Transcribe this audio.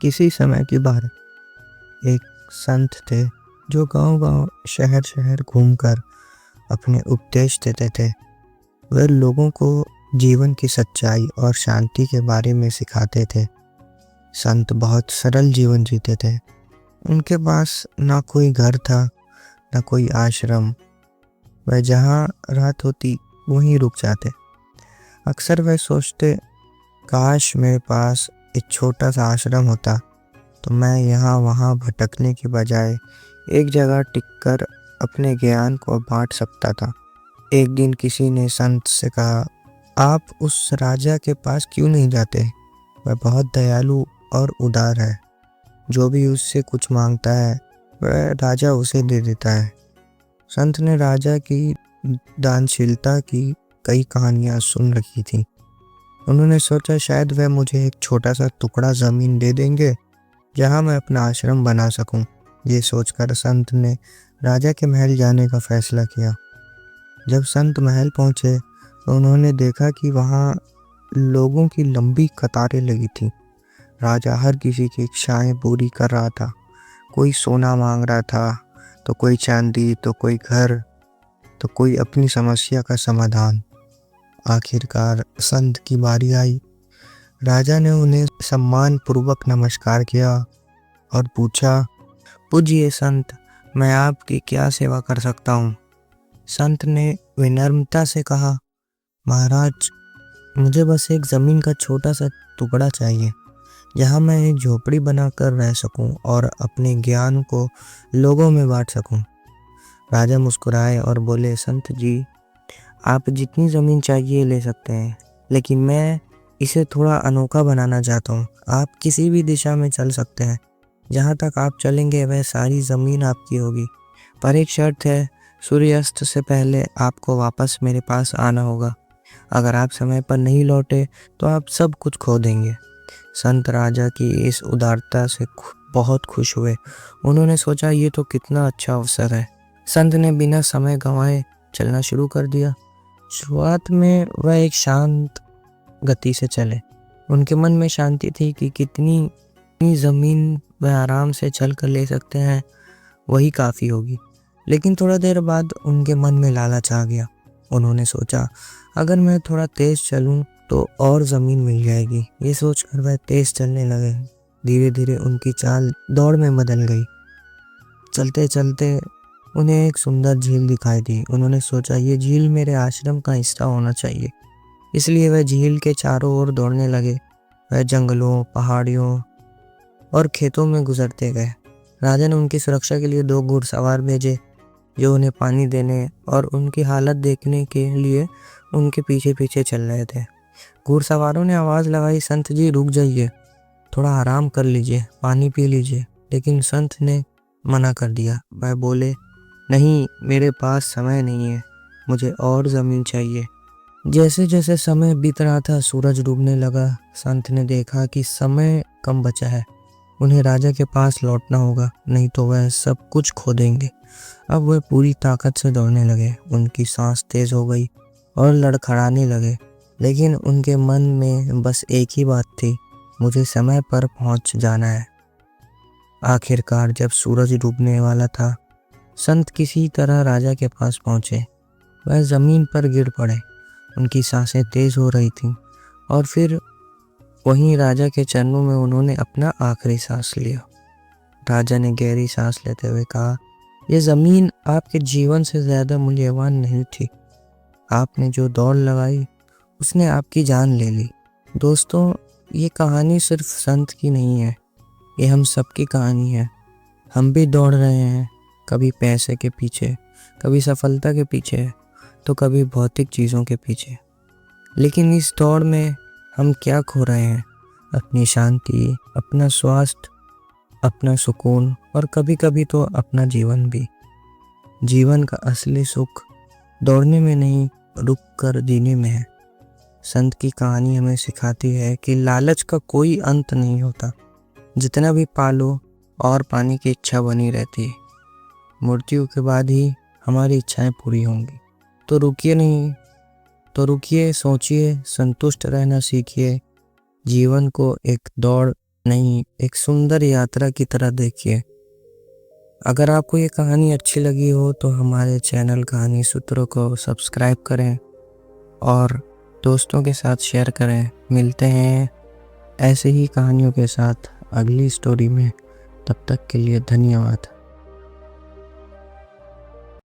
किसी समय की बात है। एक संत थे जो गांव-गांव, शहर-शहर घूमकर अपने उपदेश देते थे। वे लोगों को जीवन की सच्चाई और शांति के बारे में सिखाते थे। संत बहुत सरल जीवन जीते थे। उनके पास ना कोई घर था, ना कोई आश्रम। वह जहाँ रात होती वहीं रुक जाते। अक्सर वह सोचते, काश मेरे पास एक छोटा सा आश्रम होता तो मैं यहाँ वहाँ भटकने की बजाय एक जगह टिककर अपने ज्ञान को बांट सकता था। एक दिन किसी ने संत से कहा, आप उस राजा के पास क्यों नहीं जाते? वह बहुत दयालु और उदार है। जो भी उससे कुछ मांगता है वह राजा उसे दे देता है। संत ने राजा की दानशीलता की कई कहानियां सुन रखी थी। उन्होंने सोचा शायद वह मुझे एक छोटा सा टुकड़ा जमीन दे देंगे जहां मैं अपना आश्रम बना सकूं। ये सोचकर संत ने राजा के महल जाने का फैसला किया। जब संत महल पहुंचे तो उन्होंने देखा कि वहां लोगों की लंबी कतारें लगी थी। राजा हर किसी की इच्छाएं पूरी कर रहा था। कोई सोना मांग रहा था, तो कोई चांदी, तो कोई घर, तो कोई अपनी समस्या का समाधान। आखिरकार संत की बारी आई। राजा ने उन्हें सम्मान पूर्वक नमस्कार किया और पूछा, पूज्य संत, मैं आपकी क्या सेवा कर सकता हूँ? संत ने विनम्रता से कहा, महाराज, मुझे बस एक जमीन का छोटा सा टुकड़ा चाहिए जहाँ मैं एक झोपड़ी बनाकर रह सकूं और अपने ज्ञान को लोगों में बांट सकूं। राजा मुस्कुराए और बोले, संत जी, आप जितनी ज़मीन चाहिए ले सकते हैं, लेकिन मैं इसे थोड़ा अनोखा बनाना चाहता हूँ। आप किसी भी दिशा में चल सकते हैं। जहाँ तक आप चलेंगे वह सारी ज़मीन आपकी होगी। पर एक शर्त है, सूर्यास्त से पहले आपको वापस मेरे पास आना होगा। अगर आप समय पर नहीं लौटे तो आप सब कुछ खो देंगे। संत राजा की इस उदारता से बहुत खुश हुए। उन्होंने सोचा, ये तो कितना अच्छा अवसर है। संत ने बिना समय गंवाए चलना शुरू कर दिया। शुरुआत में वह एक शांत गति से चले। उनके मन में शांति थी कि कितनी ज़मीन वह आराम से चल कर ले सकते हैं, वही काफ़ी होगी। लेकिन थोड़ा देर बाद उनके मन में लालच आ गया। उन्होंने सोचा, अगर मैं थोड़ा तेज़ चलूं तो और ज़मीन मिल जाएगी। ये सोचकर वह तेज़ चलने लगे। धीरे धीरे उनकी चाल दौड़ में बदल गई। चलते चलते उन्हें एक सुंदर झील दिखाई दी। उन्होंने सोचा, ये झील मेरे आश्रम का हिस्सा होना चाहिए। इसलिए वह झील के चारों ओर दौड़ने लगे। वह जंगलों, पहाड़ियों और खेतों में गुजरते गए। राजा ने उनकी सुरक्षा के लिए 2 घुड़सवार भेजे जो उन्हें पानी देने और उनकी हालत देखने के लिए उनके पीछे पीछे चल रहे थे। घुड़सवारों ने आवाज़ लगाई, संत जी रुक जाइए, थोड़ा आराम कर लीजिए, पानी पी लीजिए। लेकिन संत ने मना कर दिया। वह बोले, नहीं, मेरे पास समय नहीं है, मुझे और ज़मीन चाहिए। जैसे जैसे समय बीत रहा था, सूरज डूबने लगा। संत ने देखा कि समय कम बचा है। उन्हें राजा के पास लौटना होगा, नहीं तो वह सब कुछ खो देंगे। अब वह पूरी ताकत से दौड़ने लगे। उनकी सांस तेज हो गई और लड़खड़ाने लगे। लेकिन उनके मन में बस एक ही बात थी, मुझे समय पर पहुंच जाना है। आखिरकार जब सूरज डूबने वाला था, संत किसी तरह राजा के पास पहुंचे। वह जमीन पर गिर पड़े। उनकी सांसें तेज हो रही थीं और फिर वहीं राजा के चरणों में उन्होंने अपना आखिरी सांस लिया। राजा ने गहरी सांस लेते हुए कहा, यह ज़मीन आपके जीवन से ज़्यादा मूल्यवान नहीं थी। आपने जो दौड़ लगाई उसने आपकी जान ले ली। दोस्तों, ये कहानी सिर्फ संत की नहीं है, ये हम सबकी कहानी है। हम भी दौड़ रहे हैं, कभी पैसे के पीछे, कभी सफलता के पीछे, तो कभी भौतिक चीज़ों के पीछे। लेकिन इस दौड़ में हम क्या खो रहे हैं? अपनी शांति, अपना स्वास्थ्य, अपना सुकून और कभी कभी तो अपना जीवन भी। जीवन का असली सुख दौड़ने में नहीं, रुक कर जीने में है। संत की कहानी हमें सिखाती है कि लालच का कोई अंत नहीं होता। जितना भी पालो और पाने की इच्छा बनी रहती है। मृत्यु के बाद ही हमारी इच्छाएं पूरी होंगी। तो रुकिए, सोचिए, संतुष्ट रहना सीखिए। जीवन को एक दौड़ नहीं, एक सुंदर यात्रा की तरह देखिए। अगर आपको ये कहानी अच्छी लगी हो तो हमारे चैनल कहानी सूत्रों को सब्सक्राइब करें और दोस्तों के साथ शेयर करें। मिलते हैं ऐसे ही कहानियों के साथ अगली स्टोरी में। तब तक के लिए धन्यवाद।